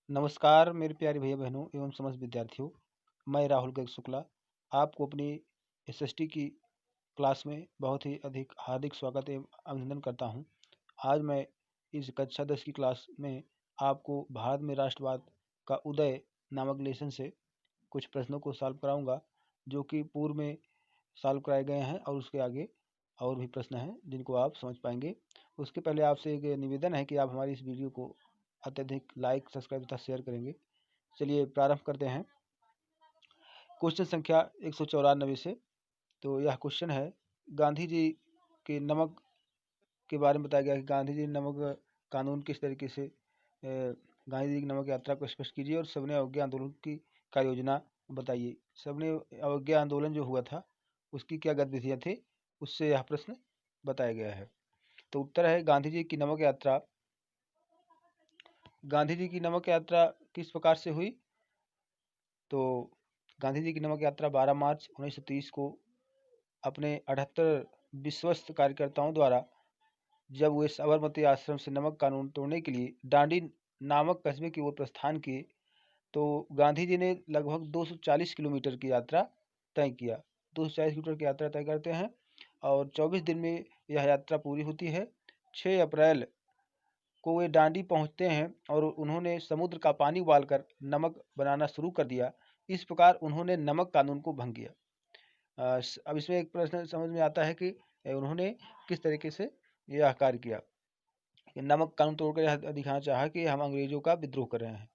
नमस्कार मेरे प्यारे भैया बहनों एवं समस्त विद्यार्थियों। मैं राहुल गर्ग शुक्ला आपको अपनी एसएसटी की क्लास में बहुत ही अधिक हार्दिक स्वागत एवं अभिनंदन करता हूं। आज मैं इस कक्षा 10 की क्लास में आपको भारत में राष्ट्रवाद का उदय नामक लेसन से कुछ प्रश्नों को सॉल्व कराऊंगा, जो कि पूर्व में सॉल्व कराए गए हैं और उसके आगे और भी प्रश्न हैं जिनको आप समझ पाएंगे। उसके पहले आपसे एक निवेदन है कि आप हमारी इस वीडियो को अत्यधिक लाइक, सब्सक्राइब तथा शेयर करेंगे। चलिए प्रारंभ करते हैं क्वेश्चन संख्या 194 से। तो यह क्वेश्चन है, गांधी जी के नमक के बारे में बताया गया कि गांधी जी नमक कानून किस तरीके से गांधी जी की नमक यात्रा को स्पष्ट कीजिए और सबने अवज्ञा आंदोलन की कार्य योजना बताइए। सबने अवज्ञा आंदोलन जो हुआ था उसकी क्या गतिविधियां थी, उससे यह प्रश्न बताया गया है। तो उत्तर है गांधी जी की नमक यात्रा। गांधी जी की नमक यात्रा किस प्रकार से हुई? तो गांधी जी की नमक यात्रा 12 मार्च 1930 को अपने 78 विश्वस्त कार्यकर्ताओं द्वारा जब वे साबरमती आश्रम से नमक कानून तोड़ने के लिए डांडी नामक कस्बे की ओर प्रस्थान किए, तो गांधी जी ने लगभग 240 किलोमीटर की यात्रा तय किया। 240 किलोमीटर की यात्रा तय करते हैं और 24 दिन में यह यात्रा पूरी होती है। 6 अप्रैल को वे डांडी पहुंचते हैं और उन्होंने समुद्र का पानी उबालकर नमक बनाना शुरू कर दिया। इस प्रकार उन्होंने नमक कानून को भंग किया। अब इसमें एक प्रश्न समझ में आता है कि उन्होंने किस तरीके से यह कार्य किया कि नमक कानून तोड़कर यह दिखाना चाहा कि हम अंग्रेजों का विद्रोह कर रहे हैं।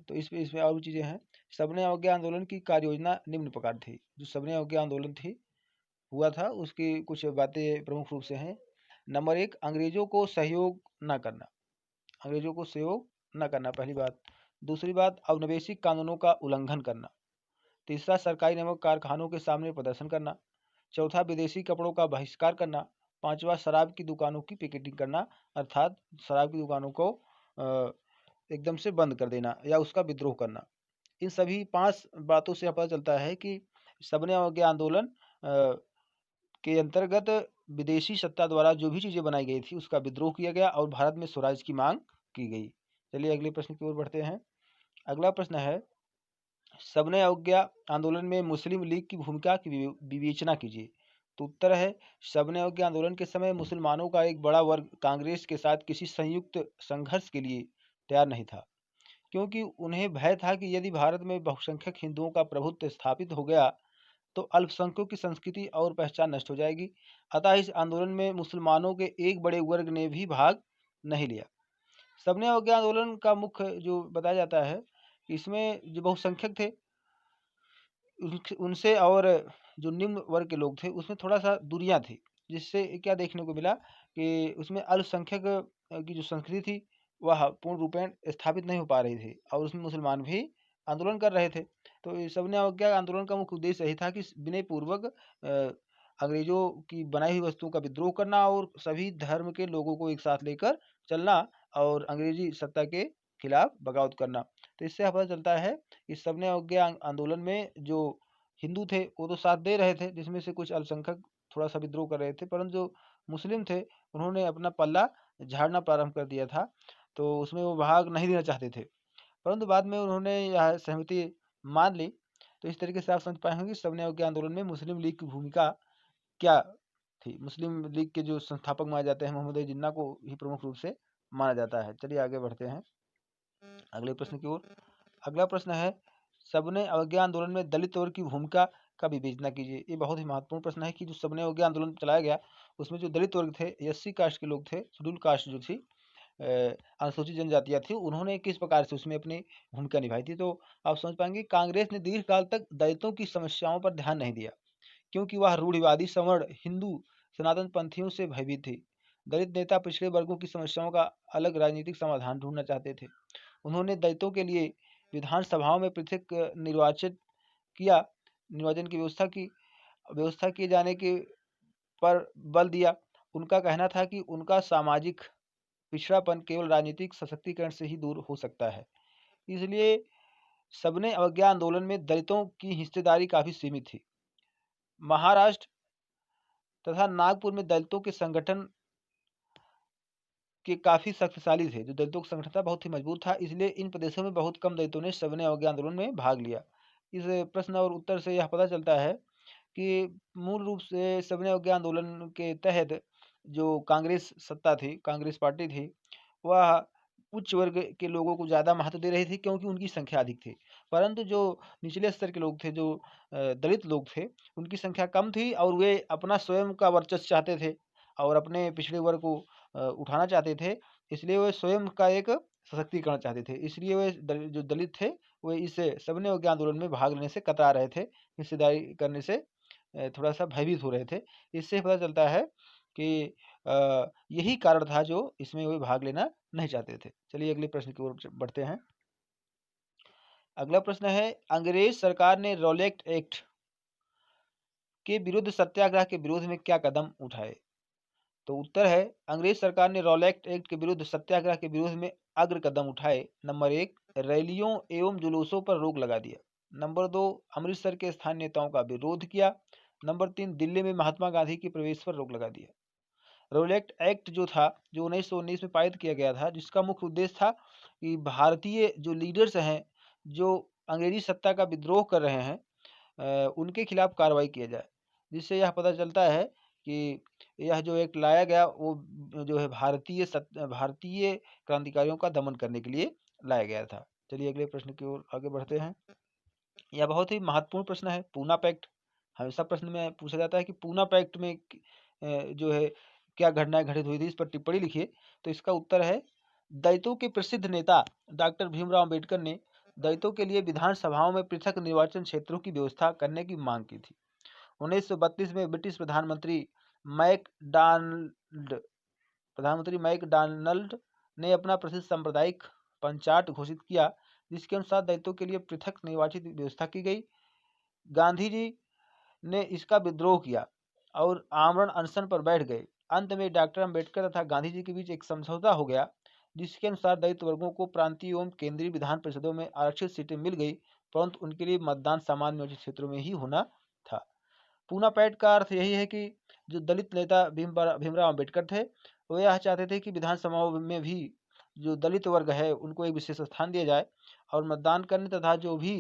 तो इसमें और भी चीज़ें हैं। सबने अवज्ञा आंदोलन की कार्य योजना निम्न प्रकार थी। जो सबने अवज्ञा आंदोलन थी हुआ था उसकी कुछ बातें प्रमुख रूप से हैं। नंबर 1, अंग्रेजों को सहयोग न करना। अंग्रेजों को सहयोग न करना, पहली बात। दूसरी बात, औपनिवेशिक कानूनों का उल्लंघन करना। तीसरा, सरकारी नमक कारखानों के सामने प्रदर्शन करना। चौथा, विदेशी कपड़ों का बहिष्कार करना। पांचवा, शराब की दुकानों की पिकेटिंग करना, अर्थात शराब की दुकानों को एकदम से बंद कर देना या उसका विद्रोह करना। इन सभी 5 बातों से पता चलता है कि सबने अवज्ञा आंदोलन के अंतर्गत विदेशी सत्ता द्वारा जो भी चीज़ें बनाई गई थी उसका विद्रोह किया गया और भारत में स्वराज की मांग की गई। चलिए अगले प्रश्न की ओर बढ़ते हैं। अगला प्रश्न है, सबने अवज्ञा आंदोलन में मुस्लिम लीग की भूमिका की विवेचना कीजिए। तो उत्तर है, सबने अवज्ञा आंदोलन के समय मुसलमानों का एक बड़ा वर्ग कांग्रेस के साथ किसी संयुक्त संघर्ष के लिए तैयार नहीं था, क्योंकि उन्हें भय था कि यदि भारत में बहुसंख्यक हिंदुओं का प्रभुत्व स्थापित हो गया तो अल्पसंख्यकों की संस्कृति और पहचान नष्ट हो जाएगी। अतः इस आंदोलन में मुसलमानों के एक बड़े वर्ग ने भी भाग नहीं लिया। सबने अवज्ञा आंदोलन का मुख्य जो बताया जाता है, इसमें जो बहुसंख्यक थे उनसे और जो निम्न वर्ग के लोग थे उसमें थोड़ा सा दूरियां थी, जिससे क्या देखने को मिला कि उसमें अल्पसंख्यक की जो संस्कृति थी वह पूर्ण रूपेण स्थापित नहीं हो पा रही थी और उसमें मुसलमान भी आंदोलन कर रहे थे। तो ये सबने अवज्ञा आंदोलन का मुख्य उद्देश्य यही था कि विनय पूर्वक अंग्रेजों की बनाई हुई वस्तुओं का विद्रोह करना और सभी धर्म के लोगों को एक साथ लेकर चलना और अंग्रेजी सत्ता के खिलाफ बगावत करना। तो इससे पता चलता है इस सबने अवज्ञा आंदोलन में जो हिंदू थे वो तो साथ दे रहे थे, जिसमें से कुछ अल्पसंख्यक थोड़ा सा विद्रोह कर रहे थे, परंतु जो मुस्लिम थे उन्होंने अपना पल्ला झाड़ना प्रारंभ कर दिया था, तो उसमें वो भाग नहीं देना चाहते थे, परंतु बाद में उन्होंने यह सहमति मान ली। तो इस तरीके से आप समझ पाएंगे कि सबने अवज्ञा आंदोलन में मुस्लिम लीग की भूमिका क्या थी। मुस्लिम लीग के जो संस्थापक माने जाते हैं मोहम्मद जिन्ना को ही प्रमुख रूप से माना जाता है। चलिए आगे बढ़ते हैं अगले प्रश्न की ओर। अगला प्रश्न है, सबने अवज्ञा आंदोलन में दलित वर्ग की भूमिका का विवेचना कीजिए। ये बहुत ही महत्वपूर्ण प्रश्न है कि जो सबने अवज्ञा आंदोलन चलाया गया उसमें जो दलित वर्ग थे, एससी कास्ट के लोग थे, शेड्यूल कास्ट जो थी, अनुसूचित जनजातियां थी, उन्होंने किस प्रकार से उसमें अपनी भूमिका निभाई थी। तो आप समझ पाएंगे कांग्रेस ने दीर्घकाल तक दलितों की समस्याओं पर ध्यान नहीं दिया, क्योंकि वह रूढ़िवादी सवर्ण हिंदू सनातन पंथियों से भयभीत थी। दलित नेता पिछड़े वर्गों की समस्याओं का अलग राजनीतिक समाधान ढूंढना चाहते थे। उन्होंने दलितों के लिए विधानसभाओं में पृथक निर्वाचन की व्यवस्था किए जाने के पर बल दिया। उनका कहना था कि उनका सामाजिक पिछड़ापन केवल राजनीतिक सशक्तिकरण से ही दूर हो सकता है। इसलिए सबने अवज्ञा आंदोलन में दलितों की हिस्सेदारी काफी सीमित थी। महाराष्ट्र तथा नागपुर में दलितों के संगठन के काफ़ी शक्तिशाली थे। जो दलितों का संगठन था बहुत ही मजबूत था, इसलिए इन प्रदेशों में बहुत कम दलितों ने सविनय अवज्ञा आंदोलन में भाग लिया। इस प्रश्न और उत्तर से यह पता चलता है कि मूल रूप से सविनय अवज्ञा आंदोलन के तहत जो कांग्रेस सत्ता थी, कांग्रेस पार्टी थी, वह उच्च वर्ग के लोगों को ज़्यादा महत्व दे रही थी क्योंकि उनकी संख्या अधिक थी। परंतु जो निचले स्तर के लोग थे, जो दलित लोग थे, उनकी संख्या कम थी और वे अपना स्वयं का वर्चस्व चाहते थे और अपने पिछड़े वर्ग को उठाना चाहते थे। इसलिए वे स्वयं का एक सशक्तिकरण चाहते थे। इसलिए वे जो दलित थे, वे इस सविनय अवज्ञा आंदोलन में भाग लेने से कतरा रहे थे, हिस्सेदारी करने से थोड़ा-सा भयभीत हो रहे थे। इससे पता चलता है कि यही कारण था जो इसमें वे भाग लेना नहीं चाहते थे। चलिए अगले प्रश्न की ओर बढ़ते हैं। अगला प्रश्न है, अंग्रेज सरकार ने रॉलेट एक्ट के विरुद्ध सत्याग्रह के विरोध में क्या कदम उठाए? तो उत्तर है, अंग्रेज सरकार ने रॉलेट एक्ट के विरुद्ध सत्याग्रह के विरोध में अग्र कदम उठाए। नंबर 1, रैलियों एवं जुलूसों पर रोक लगा दिया। नंबर 2, अमृतसर के स्थानीय नेताओं का विरोध किया। नंबर 3, दिल्ली में महात्मा गांधी के प्रवेश पर रोक लगा दिया। रॉलेट एक्ट जो था, जो 1919 में पारित किया गया था, जिसका मुख्य उद्देश्य था कि भारतीय जो लीडर्स हैं, जो अंग्रेजी सत्ता का विद्रोह कर रहे हैं, उनके खिलाफ कार्रवाई किया जाए। जिससे यह पता चलता है कि यह जो एक्ट लाया गया वो जो है भारतीय क्रांतिकारियों का दमन करने के लिए लाया गया था। चलिए अगले प्रश्न की ओर आगे बढ़ते हैं। यह बहुत ही महत्वपूर्ण प्रश्न है, पूना पैक्ट। हमेशा प्रश्न में पूछा जाता है कि पूना पैक्ट में जो है क्या घटनाएं घटित हुई थी, इस पर टिप्पणी लिखिए। तो इसका उत्तर है, दलितों के प्रसिद्ध नेता डॉक्टर भीमराव अम्बेडकर ने दलितों के लिए विधानसभाओं में पृथक निर्वाचन क्षेत्रों की व्यवस्था करने की मांग की थी। 1932 में ब्रिटिश मैकडॉनल्ड ने अपना प्रसिद्ध सांप्रदायिक पंचाट घोषित किया, जिसके अनुसार दलितों के लिए पृथक निर्वाचित व्यवस्था की गई। गांधी जी ने इसका विद्रोह किया और आमरण अनशन पर बैठ गए। अंत में डॉक्टर अम्बेडकर तथा गांधी जी के बीच एक समझौता हो गया, जिसके अनुसार दलित वर्गों को प्रांतीय एवं केंद्रीय विधान परिषदों में आरक्षित सीटें मिल गई, परंतु उनके लिए मतदान सामान्य नियोजित क्षेत्रों में ही होना था। पूना पैक्ट का अर्थ यही है कि जो दलित नेता भीमराव अम्बेडकर थे, वो यह चाहते थे कि विधानसभाओं में भी जो दलित वर्ग है उनको एक विशेष स्थान दिया जाए और मतदान करने तथा जो भी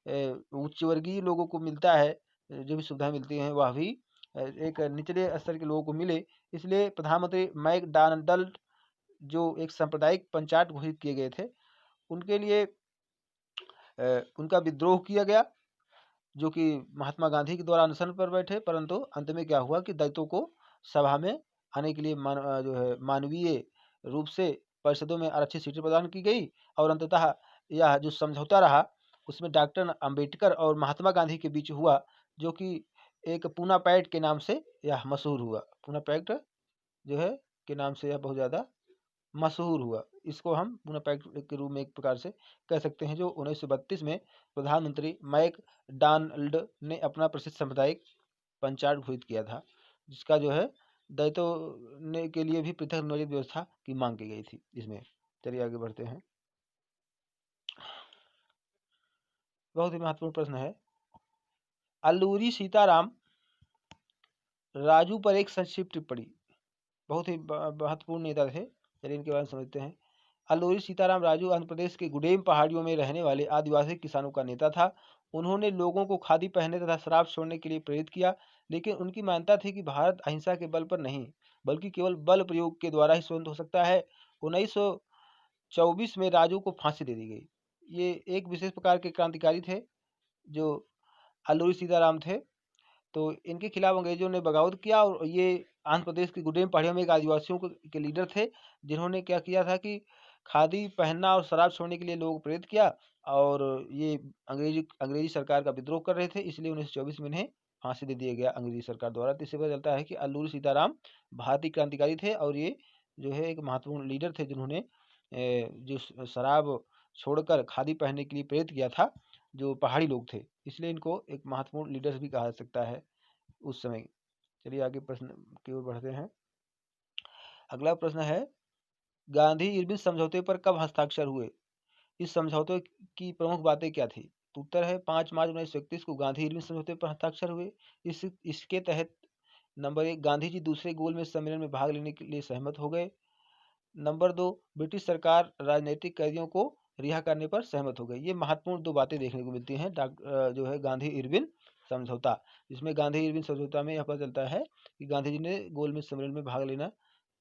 उच्च वर्गीय लोगों को मिलता है, जो भी सुविधाएं मिलती हैं, वह भी एक निचले स्तर के लोगों को मिले। इसलिए प्रधानमंत्री मैकडॉनल्ड जो एक सांप्रदायिक पंचायत घोषित किए गए थे, उनके लिए उनका विद्रोह किया गया, जो कि महात्मा गांधी के द्वारा अनशन पर बैठे। परंतु अंत में क्या हुआ कि दलितों को सभा में आने के लिए जो है मानवीय रूप से परिषदों में आरक्षित सीटें प्रदान की गई और अंततः यह जो समझौता रहा उसमें डॉक्टर अंबेडकर और महात्मा गांधी के बीच हुआ, जो कि एक पूना पैक्ट के नाम से यह मशहूर हुआ। पूना पैक्ट जो है के नाम से यह बहुत ज़्यादा मशहूर हुआ। इसको हम पूना पैक्ट के रूप में एक प्रकार से कह सकते हैं, जो 1932 में प्रधानमंत्री मैकडॉनल्ड ने अपना प्रसिद्ध सांप्रदायिक पंचायत घोषित किया था, जिसका जो है दलितों ने के लिए भी पृथक नियोजित व्यवस्था की मांग की गई थी इसमें। चलिए आगे बढ़ते हैं। बहुत ही महत्वपूर्ण प्रश्न है, अल्लूरी सीताराम राजू पर एक संक्षिप्त टिप्पणी। बहुत ही महत्वपूर्ण नेता थे, चलिए इनके बारे में समझते हैं। अल्लूरी सीताराम राजू आंध्र प्रदेश के गुडेम पहाड़ियों में रहने वाले आदिवासी किसानों का नेता था। उन्होंने लोगों को खादी पहनने तथा शराब छोड़ने के लिए प्रेरित किया, लेकिन उनकी मान्यता थी कि भारत अहिंसा के बल पर नहीं बल्कि केवल बल प्रयोग के द्वारा ही स्वतंत्र हो सकता है। 1924 में राजू को फांसी दे दी गई। ये एक विशेष प्रकार के क्रांतिकारी थे जो अल्लूरी सीताराम थे। तो इनके खिलाफ अंग्रेजों ने बगावत किया और ये आंध्र प्रदेश के गुडेम पहाड़ियों में एक आदिवासियों के लीडर थे, जिन्होंने क्या किया था कि खादी पहनना और शराब छोड़ने के लिए लोगों को प्रेरित किया और ये अंग्रेजी सरकार का विद्रोह कर रहे थे। इसलिए 1924 में इन्हें फांसी दे दिया गया अंग्रेजी सरकार द्वारा। तो इससे पता चलता है कि अल्लूरी सीताराम भारतीय क्रांतिकारी थे और ये जो है एक महत्वपूर्ण लीडर थे, जिन्होंने जो शराब छोड़कर खादी पहनने के लिए प्रेरित किया था जो पहाड़ी लोग थे। इसलिए इनको एक महत्वपूर्ण लीडर भी कहा जा सकता है उस समय। चलिए आगे प्रश्न की ओर बढ़ते हैं। अगला प्रश्न है, गांधी इरविन समझौते पर कब हस्ताक्षर हुए? इस समझौते की प्रमुख बातें क्या थी? तो उत्तर है 5 मार्च 1931 को गांधी इरविन समझौते पर हस्ताक्षर हुए। इसके तहत नंबर 1, गांधी जी दूसरे गोलमेज सम्मेलन में भाग लेने के लिए सहमत हो गए। नंबर 2, ब्रिटिश सरकार राजनीतिक कैदियों को रिहा करने पर सहमत हो गई। ये महत्वपूर्ण 2 बातें देखने को मिलती हैं जो है गांधी इरविन समझौता। इसमें गांधी इरविन समझौता में यह पता चलता है कि गांधी जी ने गोलमेज सम्मेलन में भाग लेना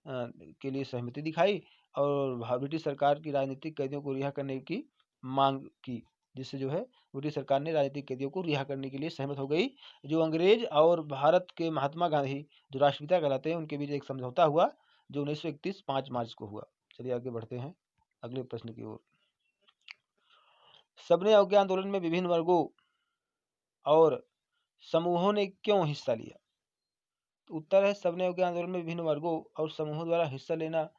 के लिए सहमति दिखाई और ब्रिटिश सरकार की राजनीतिक कैदियों को रिहा करने की मांग की, जिससे जो है ब्रिटिश सरकार ने राजनीतिक कैदियों को रिहा करने के लिए सहमत हो गई। जो अंग्रेज और भारत के महात्मा गांधी जो राष्ट्रपिता कहलाते हैं उनके बीच एक समझौता हुआ जो 1931 5 मार्च को हुआ। चलिए आगे बढ़ते हैं अगले प्रश्न की ओर। सबने अवज्ञा आंदोलन में विभिन्न वर्गों और समूहों ने क्यों हिस्सा लिया? उत्तर है सबने अवज्ञा आंदोलन में विभिन्न वर्गों और समूहों द्वारा हिस्सा लेना।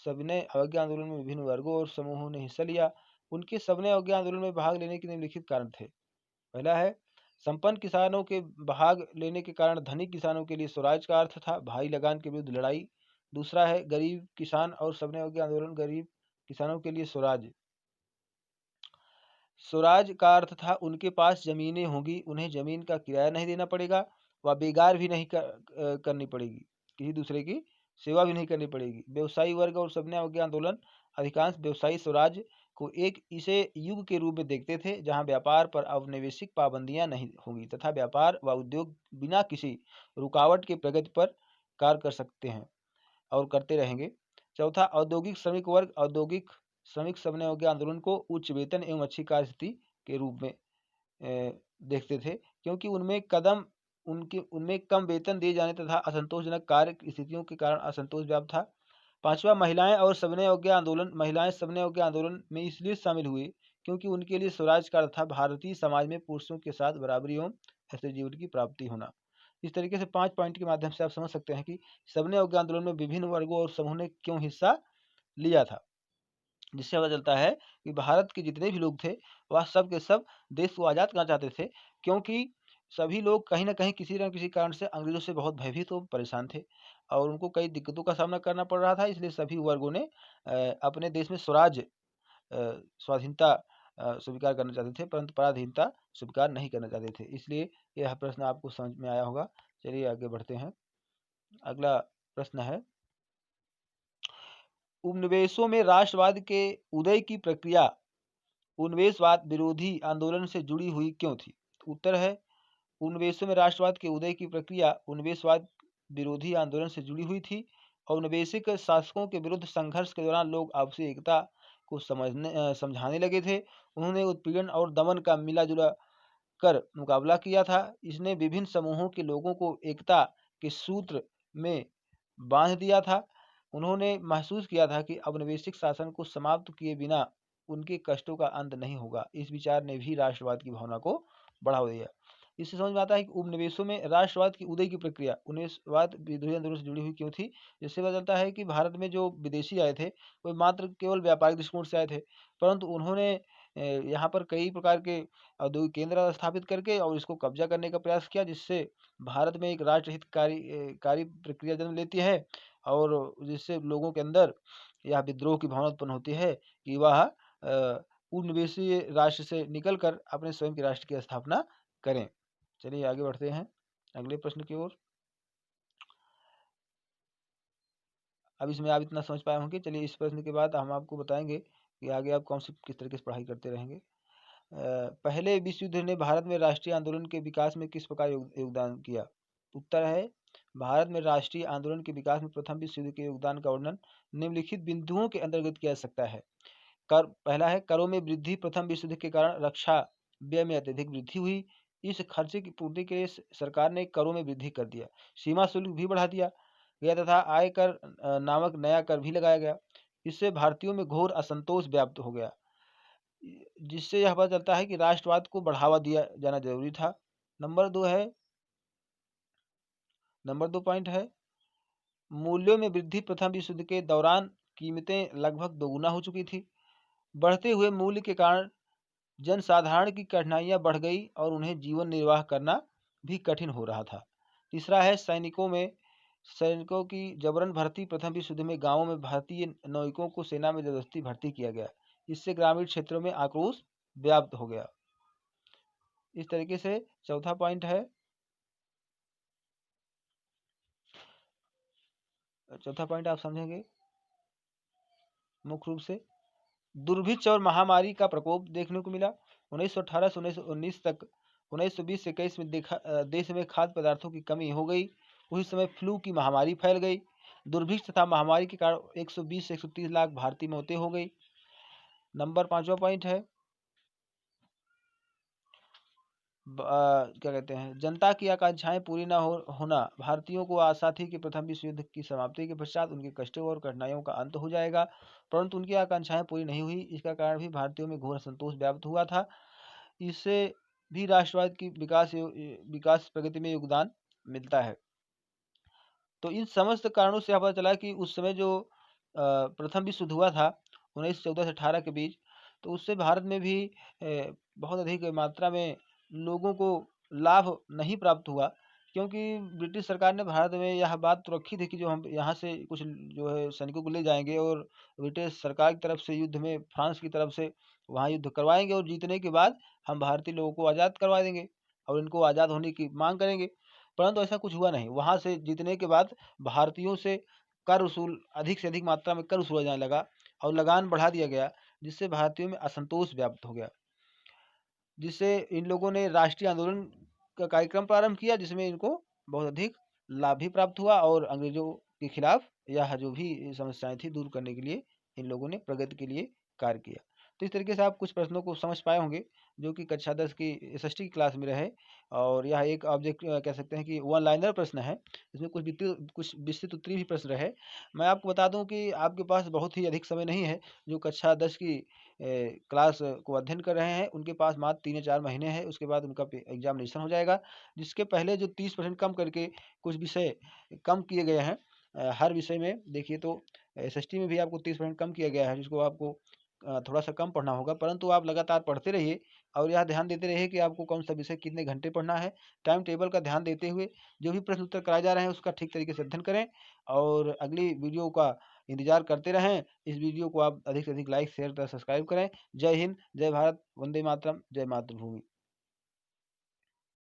सबने अवज्ञा आंदोलन में विभिन्न वर्गों और समूहों ने हिस्सा लिया। उनके सबने अवज्ञा आंदोलन में भाग लेने के निम्नलिखित कारण थे। पहला है संपन्न किसानों के भाग लेने के कारण धनिक किसानों के लिए स्वराज का अर्थ था, भाई लगान के विरुद्ध लड़ाई। दूसरा है गरीब किसान और सबने अवज्ञा आंदोलन गरीब किसानों के लिए स्वराज। स्वराज का अर्थ था उनके पास जमीनें होंगी, उन्हें जमीन का किराया नहीं देना पड़ेगा, व बेगार भी नहीं करनी पड़ेगी, किसी दूसरे की सेवा भी नहीं करनी पड़ेगी। व्यवसायी वर्ग और सबने अवज्ञा आंदोलन अधिकांश व्यवसायी स्वराज को एक इसे युग के रूप में देखते थे जहां व्यापार पर औपनिवेशिक पाबंदियां नहीं होंगी तथा व्यापार व उद्योग बिना किसी रुकावट के प्रगति पर कार्य कर सकते हैं और करते रहेंगे। चौथा औद्योगिक श्रमिक वर्ग औद्योगिक श्रमिक सबने अवज्ञा आंदोलन को उच्च वेतन एवं अच्छी कार्य स्थिति के रूप में देखते थे क्योंकि उनमें कम वेतन दिए जाने तथा असंतोषजनक कार्य स्थितियों के कारण असंतोष व्याप्त था। पांचवा महिलाएं सबने अवज्ञा आंदोलन में इसलिए शामिल हुए क्योंकि उनके लिए स्वराज का अर्थ था भारतीय समाज में पुरुषों के साथ बराबरी एवं ऐसे जीवन की प्राप्ति होना। इस तरीके से 5 पॉइंट के माध्यम से आप समझ सकते हैं कि सबने अवज्ञा आंदोलन में विभिन्न वर्गों और समूहों ने क्यों हिस्सा लिया था, जिससे पता चलता है कि भारत के जितने भी लोग थे वह सब के सब देश को आज़ाद करना चाहते थे क्योंकि सभी लोग कहीं ना कहीं किसी न किसी कारण से अंग्रेजों से बहुत भयभीत और परेशान थे और उनको कई दिक्कतों का सामना करना पड़ रहा था। इसलिए सभी वर्गों ने अपने देश में स्वाधीनता स्वीकार करना चाहते थे परंतु पराधीनता स्वीकार नहीं करना चाहते थे। इसलिए यह प्रश्न आपको समझ में आया होगा। चलिए आगे बढ़ते हैं। अगला प्रश्न है उपनिवेशों में राष्ट्रवाद के उदय की प्रक्रिया उपनिवेशवाद विरोधी आंदोलन से जुड़ी हुई क्यों थी? उत्तर है उपनिवेशों में राष्ट्रवाद के उदय की प्रक्रिया उपनिवेशवाद विरोधी आंदोलन से जुड़ी हुई थी। औपनिवेशिक शासकों के विरुद्ध संघर्ष के दौरान लोग आपसी एकता को समझाने लगे थे। उन्होंने उत्पीड़न और दमन का मिला जुला कर मुकाबला किया था। इसने विभिन्न समूहों के लोगों को एकता के सूत्र में बांध दिया था। उन्होंने महसूस किया था कि औपनिवेशिक शासन को समाप्त किए बिना उनके कष्टों का अंत नहीं होगा। इस विचार ने भी राष्ट्रवाद की भावना को बढ़ावा दिया। इससे समझ में आता है कि उपनिवेशों में राष्ट्रवाद की उदय की प्रक्रिया उपनिवेशवाद विरोधी आंदोलन से जुड़ी हुई क्यों थी। जिससे पता चलता है कि भारत में जो विदेशी आए थे वो मात्र केवल व्यापारिक दृष्टिकोण से आए थे परंतु उन्होंने यहाँ पर कई प्रकार के औद्योगिक केंद्र स्थापित करके और इसको कब्जा करने का प्रयास किया जिससे भारत में एक राष्ट्रहितकारी प्रक्रिया जन्म लेती है और जिससे लोगों के अंदर यह विद्रोह की भावना उत्पन्न होती है कि वह उपनिवेशीय राष्ट्र से निकलकर अपने स्वयं के राष्ट्र की स्थापना करें। चलिए आगे बढ़ते हैं अगले प्रश्न की ओर। अब इसमें आप इतना समझ पाए होंगे। चलिए इस प्रश्न के बाद हम आपको बताएंगे कि आगे आप किस तरीके से पढ़ाई करते रहेंगे। पहले विश्व युद्ध ने भारत में राष्ट्रीय आंदोलन के विकास में किस प्रकार योगदान किया? उत्तर है भारत में राष्ट्रीय आंदोलन के विकास में प्रथम विश्व युद्ध के योगदान का वर्णन निम्नलिखित बिंदुओं के अंतर्गत किया जा सकता है। पहला है करों में वृद्धि। प्रथम विश्व युद्ध के कारण रक्षा व्यय में अत्यधिक वृद्धि हुई। इस खर्चे की पूर्ति के लिए सरकार ने करों में वृद्धि कर दिया, सीमा शुल्क भी बढ़ा दिया गया तथा आयकर नामक नया कर भी लगाया गया। इससे भारतीयों में घोर असंतोष व्याप्त हो गया जिससे यह पता चलता है कि राष्ट्रवाद को बढ़ावा दिया जाना जरूरी था। नंबर दो पॉइंट है मूल्यों में वृद्धि। प्रथम विश्व युद्ध के दौरान कीमतें लगभग दोगुना हो चुकी थी। बढ़ते हुए मूल्य के कारण जनसाधारण की कठिनाइयां बढ़ गई और उन्हें जीवन निर्वाह करना भी कठिन हो रहा था। तीसरा है सैनिकों की जबरन भर्ती। प्रथम विश्व युद्ध में गांवों में भारतीय नाविकों को सेना में जबरदस्ती भर्ती किया गया। इससे ग्रामीण क्षेत्रों में आक्रोश व्याप्त हो गया। इस तरीके से चौथा पॉइंट है आप समझेंगे मुख्य रूप से दुर्भिक्ष और महामारी का प्रकोप देखने को मिला। 1918 से 1919 तक 1920 से 21 में देश में खाद्य पदार्थों की कमी हो गई। उसी समय फ्लू की महामारी फैल गई। दुर्भिक्ष तथा महामारी के कारण 120 से 130 लाख भारतीय मौतें हो गई। नंबर 5वां पॉइंट है क्या कहते हैं, जनता की आकांक्षाएं पूरी न होना। भारतीयों को आशा थी कि प्रथम विश्व युद्ध की समाप्ति के पश्चात उनके कष्टों और कठिनाइयों का अंत हो जाएगा, परंतु उनकी आकांक्षाएं पूरी नहीं हुई। इसका कारण भी भारतीयों में घोर असंतोष व्याप्त हुआ था। इससे भी राष्ट्रवाद की विकास प्रगति में योगदान मिलता है। तो इन समस्त कारणों से पता चला कि उस समय जो प्रथम विश्व युद्ध हुआ था 1914 से 18 के बीच, तो उससे भारत में भी बहुत अधिक मात्रा में लोगों को लाभ नहीं प्राप्त हुआ, क्योंकि ब्रिटिश सरकार ने भारत में यह बात तो रखी थी कि जो हम यहाँ से कुछ जो है सैनिकों को ले जाएंगे और ब्रिटिश सरकार की तरफ से युद्ध में फ्रांस की तरफ से वहाँ युद्ध करवाएंगे और जीतने के बाद हम भारतीय लोगों को आज़ाद करवा देंगे और इनको आज़ाद होने की मांग करेंगे। परंतु ऐसा कुछ हुआ नहीं। वहाँ से जीतने के बाद भारतीयों से कर वसूल अधिक से अधिक मात्रा में कर वसूला जाने लगा और लगान बढ़ा दिया गया, जिससे भारतीयों में असंतोष व्याप्त हो गया, जिससे इन लोगों ने राष्ट्रीय आंदोलन का कार्यक्रम प्रारंभ किया, जिसमें इनको बहुत अधिक लाभ भी प्राप्त हुआ और अंग्रेजों के खिलाफ यह जो भी समस्याएं थी दूर करने के लिए इन लोगों ने प्रगति के लिए कार्य किया। तो इस तरीके से आप कुछ प्रश्नों को समझ पाए होंगे जो कि कक्षा 10 की एसएसटी की क्लास में रहे, और यह एक ऑब्जेक्ट कह सकते हैं कि वन लाइनर प्रश्न है। इसमें कुछ विस्तृत उत्तरीय भी प्रश्न रहे। मैं आपको बता दूं कि आपके पास बहुत ही अधिक समय नहीं है। जो कक्षा 10 की क्लास को अध्ययन कर रहे हैं उनके पास मात्र 3 या 4 महीने हैं, उसके बाद उनका एग्जामिनेशन हो जाएगा, जिसके पहले जो 30% कम करके कुछ विषय कम किए गए हैं। हर विषय में देखिए तो एसएसटी में भी आपको 30% कम किया गया है, जिसको आपको थोड़ा सा कम पढ़ना होगा, परंतु आप लगातार पढ़ते रहिए और यह ध्यान देते रहिए कि आपको कौन सा विषय कितने घंटे पढ़ना है। टाइम टेबल का ध्यान देते हुए जो भी प्रश्न उत्तर कराए जा रहे हैं उसका ठीक तरीके से अध्ययन करें और अगली वीडियो का इंतजार करते रहें। इस वीडियो को आप अधिक से अधिक लाइक शेयर तथा सब्सक्राइब करें। जय हिंद, जय भारत, वंदे मातरम, जय मातृभूमि।